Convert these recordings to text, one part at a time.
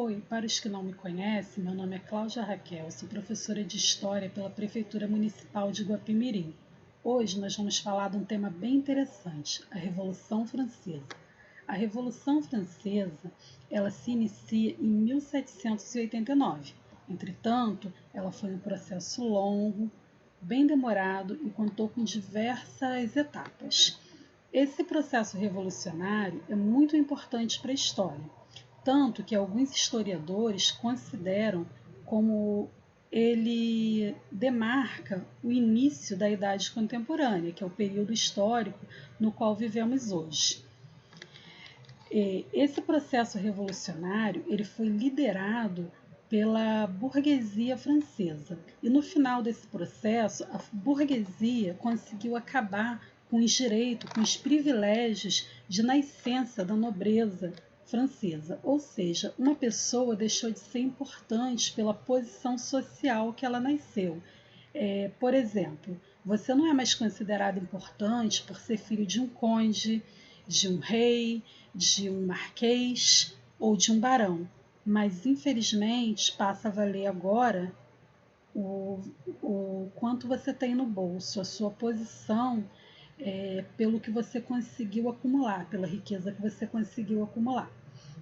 Oi, para os que não me conhecem, meu nome é Cláudia Raquel, sou professora de História pela Prefeitura Municipal de Guapimirim. Hoje nós vamos falar de um tema bem interessante, a Revolução Francesa. A Revolução Francesa, ela se inicia em 1789. Entretanto, ela foi um processo longo, bem demorado e contou com diversas etapas. Esse processo revolucionário é muito importante para a história, tanto que alguns historiadores consideram como ele demarca o início da Idade Contemporânea, que é o período histórico no qual vivemos hoje. Esse processo revolucionário ele foi liderado pela burguesia francesa. E no final desse processo, a burguesia conseguiu acabar com os direitos, com os privilégios de nascença da nobreza francesa. Ou seja, uma pessoa deixou de ser importante pela posição social que ela nasceu. Por exemplo, você não é mais considerado importante por ser filho de um conde, de um rei, de um marquês ou de um barão, mas infelizmente passa a valer agora o quanto você tem no bolso, a sua posição pelo que você conseguiu acumular, pela riqueza que você conseguiu acumular.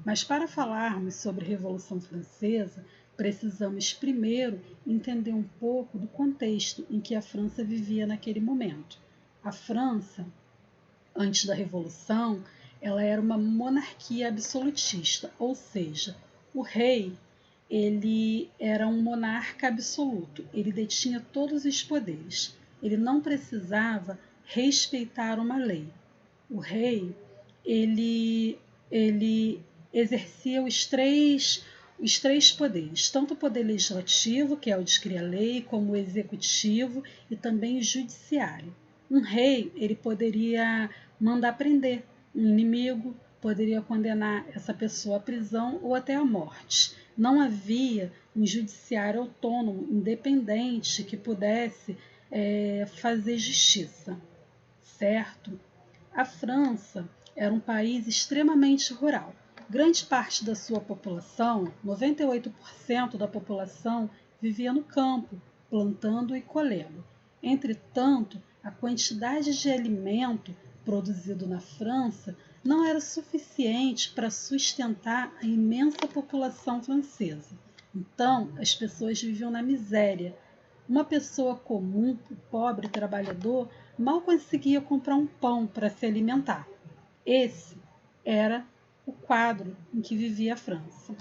Mas para falarmos sobre a Revolução Francesa, precisamos primeiro entender um pouco do contexto em que a França vivia naquele momento. A França, antes da Revolução, ela era uma monarquia absolutista, ou seja, o rei ele era um monarca absoluto, ele detinha todos os poderes, ele não precisava respeitar uma lei. O rei ele exercia os três poderes, tanto o poder legislativo, que é o de criar lei, como o executivo e também o judiciário. Um rei ele poderia mandar prender um inimigo, poderia condenar essa pessoa à prisão ou até à morte. Não havia um judiciário autônomo, independente, que pudesse fazer justiça, certo? A França era um país extremamente rural. Grande parte da sua população, 98% da população, vivia no campo, plantando e colhendo. Entretanto, a quantidade de alimento produzido na França não era suficiente para sustentar a imensa população francesa. Então, as pessoas viviam na miséria. Uma pessoa comum, o pobre trabalhador, mal conseguia comprar um pão para se alimentar. Esse era o quadro em que vivia a França.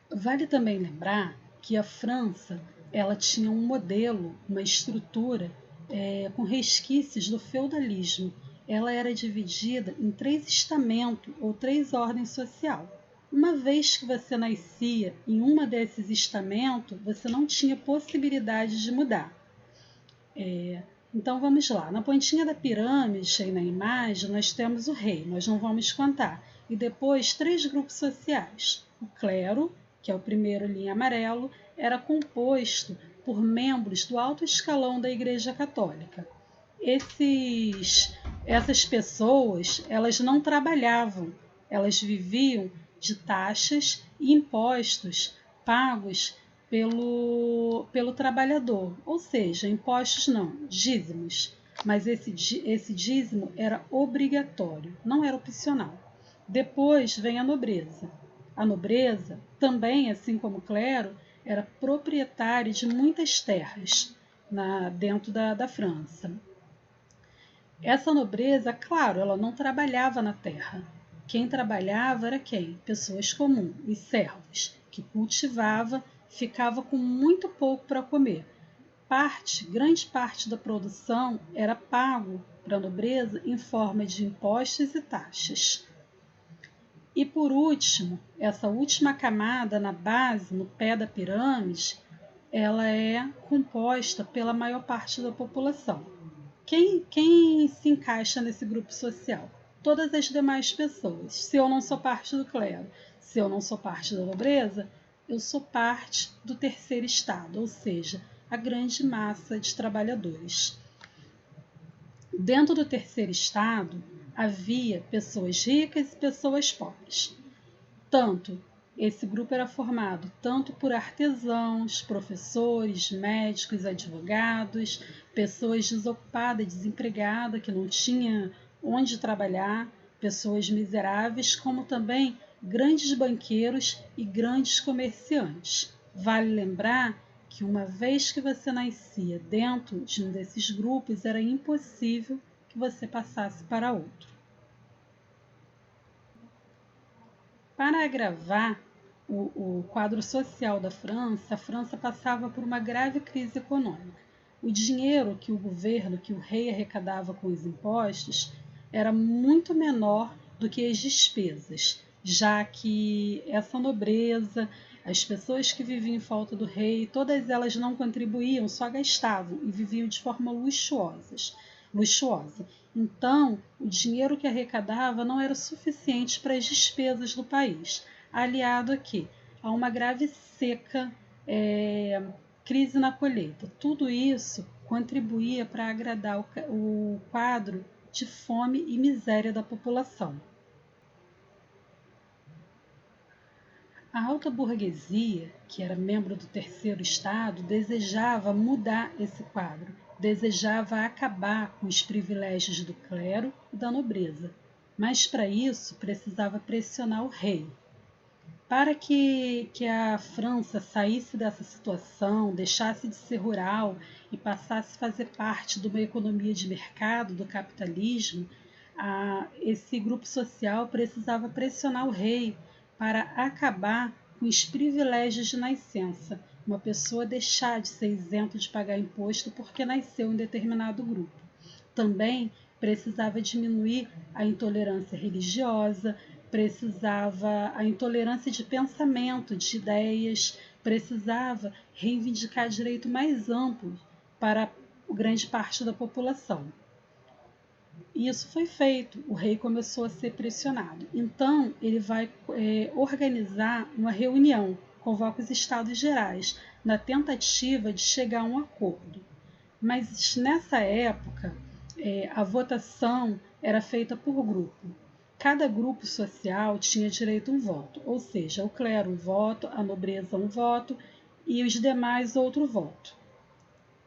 Vale também lembrar que a França ela tinha um modelo, uma estrutura com resquícios do feudalismo. Ela era dividida em 3 estamentos ou 3 ordens sociais. Uma vez que você nascia em uma desses estamentos, você não tinha possibilidade de mudar. Então vamos lá, na pontinha da pirâmide, aí na imagem, nós temos o rei, nós não vamos contar. E depois 3 grupos sociais. O clero, que é o primeiro linha amarelo, era composto por membros do alto escalão da Igreja Católica. Essas pessoas, elas não trabalhavam, elas viviam de taxas e impostos pagos pelo trabalhador, ou seja, impostos não, dízimos, mas esse dízimo era obrigatório, não era opcional. Depois vem a nobreza. A nobreza, também assim como o clero, era proprietária de muitas terras dentro da França. Essa nobreza, claro, ela não trabalhava na terra. Quem trabalhava era quem? Pessoas comuns, os servos, que cultivava, ficava com muito pouco para comer. Grande parte da produção era pago para a nobreza em forma de impostos e taxas. E por último, essa última camada na base, no pé da pirâmide, ela é composta pela maior parte da população. Quem se encaixa nesse grupo social? Todas as demais pessoas. Se eu não sou parte do clero, se eu não sou parte da nobreza, eu sou parte do terceiro estado, ou seja, a grande massa de trabalhadores. Dentro do terceiro estado, havia pessoas ricas e pessoas pobres. Esse grupo era formado tanto por artesãos, professores, médicos, advogados, pessoas desocupadas, desempregadas, que não tinham onde trabalhar, pessoas miseráveis, como também grandes banqueiros e grandes comerciantes. Vale lembrar que uma vez que você nascia dentro de um desses grupos, era impossível que você passasse para outro. Para agravar o quadro social da França, a França passava por uma grave crise econômica. O dinheiro que o governo, que o rei arrecadava com os impostos, era muito menor do que as despesas, já que essa nobreza, as pessoas que viviam em falta do rei, todas elas não contribuíam, só gastavam e viviam de forma luxuosa. Então, o dinheiro que arrecadava não era suficiente para as despesas do país, aliado aqui a uma grave seca, crise na colheita. Tudo isso contribuía para agradar o quadro de fome e miséria da população. A alta burguesia, que era membro do terceiro estado, desejava mudar esse quadro, desejava acabar com os privilégios do clero e da nobreza, mas para isso precisava pressionar o rei. Para que a França saísse dessa situação, deixasse de ser rural e passasse a fazer parte de uma economia de mercado, do capitalismo, esse grupo social precisava pressionar o rei para acabar com os privilégios de nascença, uma pessoa deixar de ser isento de pagar imposto porque nasceu em determinado grupo. Também precisava diminuir a intolerância religiosa, precisava a intolerância de pensamento, de ideias, precisava reivindicar direito mais amplo para grande parte da população. E isso foi feito, o rei começou a ser pressionado. Então, ele vai organizar uma reunião, convoca os Estados Gerais, na tentativa de chegar a um acordo. Mas nessa época, a votação era feita por grupo. Cada grupo social tinha direito a um voto, ou seja, o clero um voto, a nobreza um voto e os demais outro voto.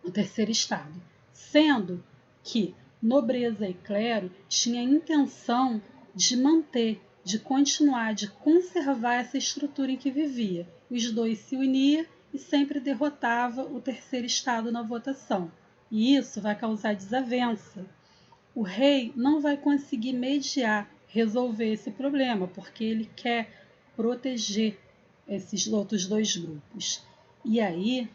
O terceiro estado, sendo que nobreza e clero tinham a intenção de manter, de continuar, de conservar essa estrutura em que vivia. Os dois se uniam e sempre derrotava o terceiro estado na votação. E isso vai causar desavença. O rei não vai conseguir mediar, resolver esse problema, porque ele quer proteger esses outros dois grupos. E aí,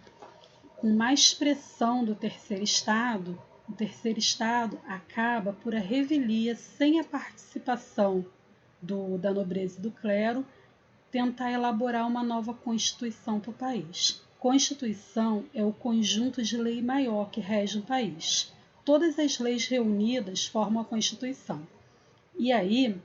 com mais pressão do terceiro estado, o terceiro estado acaba por a revelia, sem a participação da nobreza e do clero, tentar elaborar uma nova constituição para o país. Constituição é o conjunto de lei maior que rege um país. Todas as leis reunidas formam a Constituição. E aí,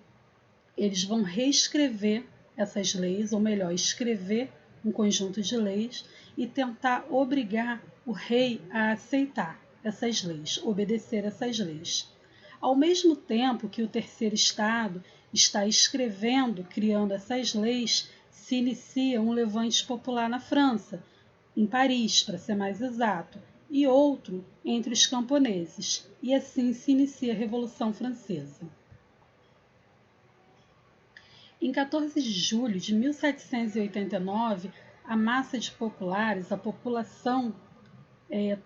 eles vão reescrever essas leis, ou melhor, escrever um conjunto de leis e tentar obrigar o rei a aceitar essas leis, obedecer essas leis. Ao mesmo tempo que o terceiro estado está escrevendo, criando essas leis, se inicia um levante popular na França, em Paris, para ser mais exato, e outro entre os camponeses, e assim se inicia a Revolução Francesa. Em 14 de julho de 1789, a massa de populares, a população,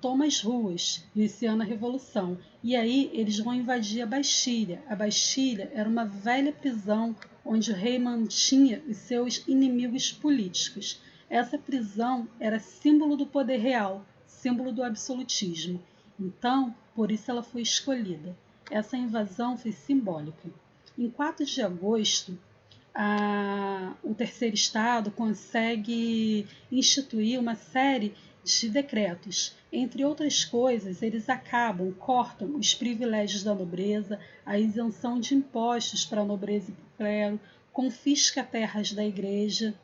toma as ruas, iniciando a Revolução. E aí eles vão invadir a Bastilha. A Bastilha era uma velha prisão onde o rei mantinha os seus inimigos políticos. Essa prisão era símbolo do poder real, símbolo do absolutismo. Então, por isso ela foi escolhida. Essa invasão foi simbólica. Em 4 de agosto, o terceiro estado consegue instituir uma série de decretos. Entre outras coisas, eles cortam os privilégios da nobreza, a isenção de impostos para a nobreza e para o clero, confisca terras da igreja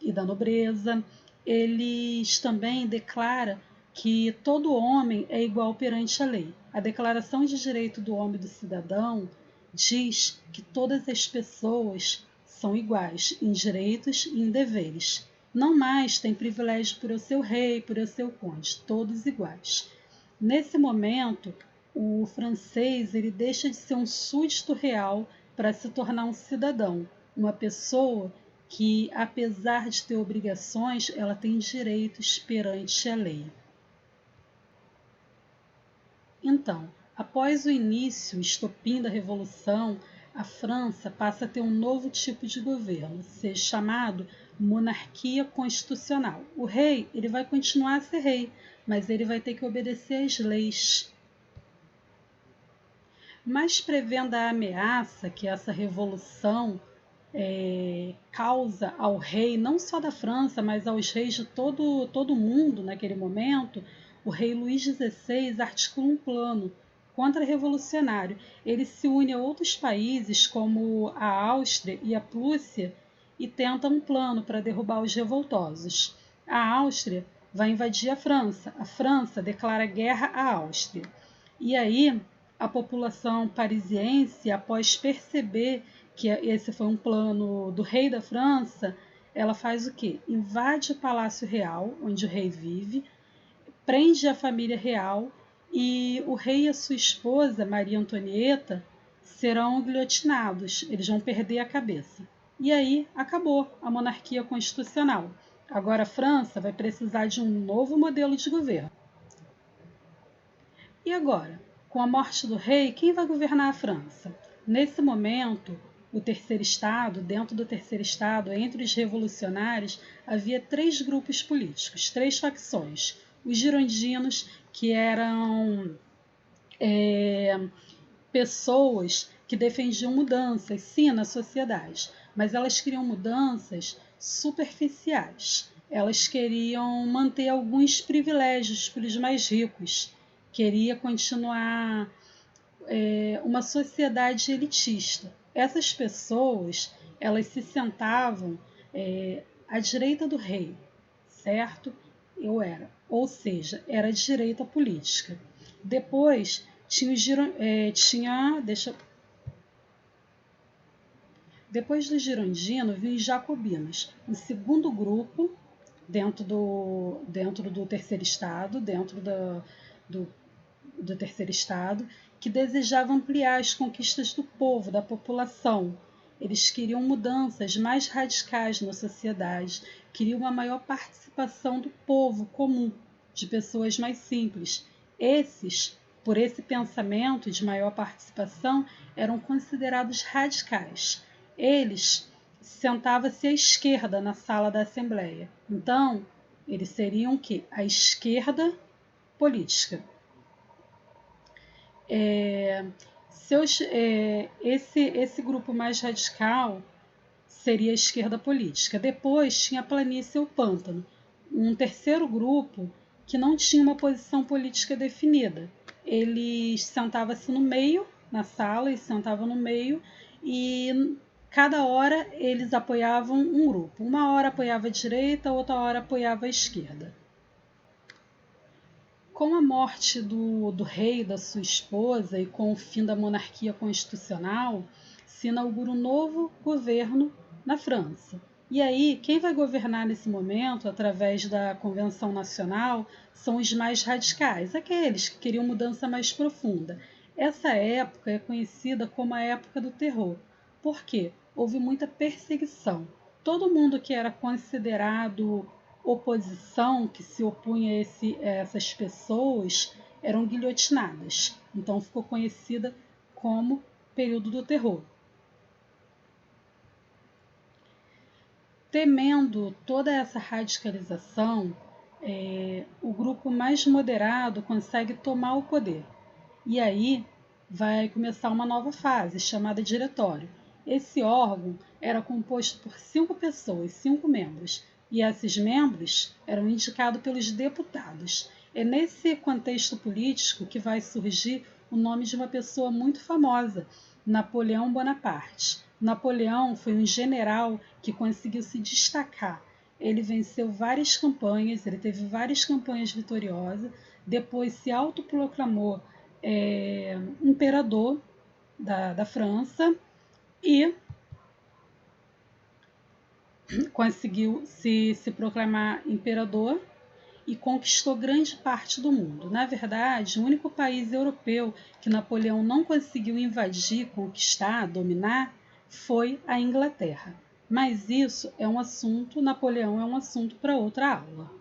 e da nobreza. Eles também declaram que todo homem é igual perante a lei. A Declaração de Direito do Homem e do Cidadão diz que todas as pessoas são iguais em direitos e em deveres. Não mais tem privilégio por eu ser o rei, por eu ser o conde, todos iguais. Nesse momento, o francês ele deixa de ser um súdito real para se tornar um cidadão, uma pessoa que, apesar de ter obrigações, ela tem direitos perante a lei. Então, após o início, o estopim da Revolução, a França passa a ter um novo tipo de governo, ser chamado monarquia constitucional. O rei ele vai continuar a ser rei, mas ele vai ter que obedecer às leis. Mas prevendo a ameaça que essa revolução causa ao rei, não só da França, mas aos reis de todo o mundo naquele momento, o rei Luís XVI articula um plano contra-revolucionário. Ele se une a outros países, como a Áustria e a Prússia, e tenta um plano para derrubar os revoltosos. A Áustria vai invadir a França declara guerra à Áustria. E aí, a população parisiense, após perceber que esse foi um plano do rei da França, ela faz o quê? Invade o Palácio Real, onde o rei vive, prende a família real e o rei e a sua esposa, Maria Antonieta, serão guilhotinados, eles vão perder a cabeça. E aí acabou a monarquia constitucional. Agora a França vai precisar de um novo modelo de governo. E agora, com a morte do rei, quem vai governar a França? Nesse momento, o terceiro estado, dentro do terceiro estado, entre os revolucionários, havia 3 grupos políticos, 3 facções. Os girondinos, que eram pessoas que defendiam mudanças, sim, na sociedade, mas elas queriam mudanças superficiais. Elas queriam manter alguns privilégios para os mais ricos, queria continuar uma sociedade elitista. Essas pessoas, elas se sentavam à direita do rei, certo? Ou seja, era de direita política. Depois depois do girondino vinham os jacobinos, um segundo grupo dentro do terceiro estado, do terceiro estado, que desejava ampliar as conquistas do povo, da população. Eles queriam mudanças mais radicais na sociedade, queriam uma maior participação do povo comum, de pessoas mais simples. Esses, por esse pensamento de maior participação, eram considerados radicais. Eles sentavam-se à esquerda na sala da Assembleia. Então, eles seriam o quê? A esquerda política. Esse grupo mais radical seria a esquerda política. Depois tinha a planície e o pântano, um terceiro grupo que não tinha uma posição política definida. Eles sentavam-se no meio, na sala, eles sentavam no meio e cada hora eles apoiavam um grupo. Uma hora apoiava a direita, outra hora apoiava a esquerda. Com a morte do rei e da sua esposa e com o fim da monarquia constitucional, se inaugura um novo governo na França. E aí, quem vai governar nesse momento, através da Convenção Nacional, são os mais radicais, aqueles que queriam mudança mais profunda. Essa época é conhecida como a época do terror. Por quê? Houve muita perseguição. Todo mundo que era considerado oposição, que se opunha a essas pessoas, eram guilhotinadas. Então ficou conhecida como período do terror. Temendo toda essa radicalização, o grupo mais moderado consegue tomar o poder. E aí vai começar uma nova fase, chamada diretório. Esse órgão era composto por 5 pessoas, 5 membros, e esses membros eram indicados pelos deputados. É nesse contexto político que vai surgir o nome de uma pessoa muito famosa, Napoleão Bonaparte. Napoleão foi um general que conseguiu se destacar. Ele venceu várias campanhas, ele teve várias campanhas vitoriosas, depois se autoproclamou imperador da França e conseguiu se proclamar imperador e conquistou grande parte do mundo. Na verdade, o único país europeu que Napoleão não conseguiu invadir, conquistar, dominar, foi a Inglaterra. Mas isso é um assunto, Napoleão é um assunto para outra aula.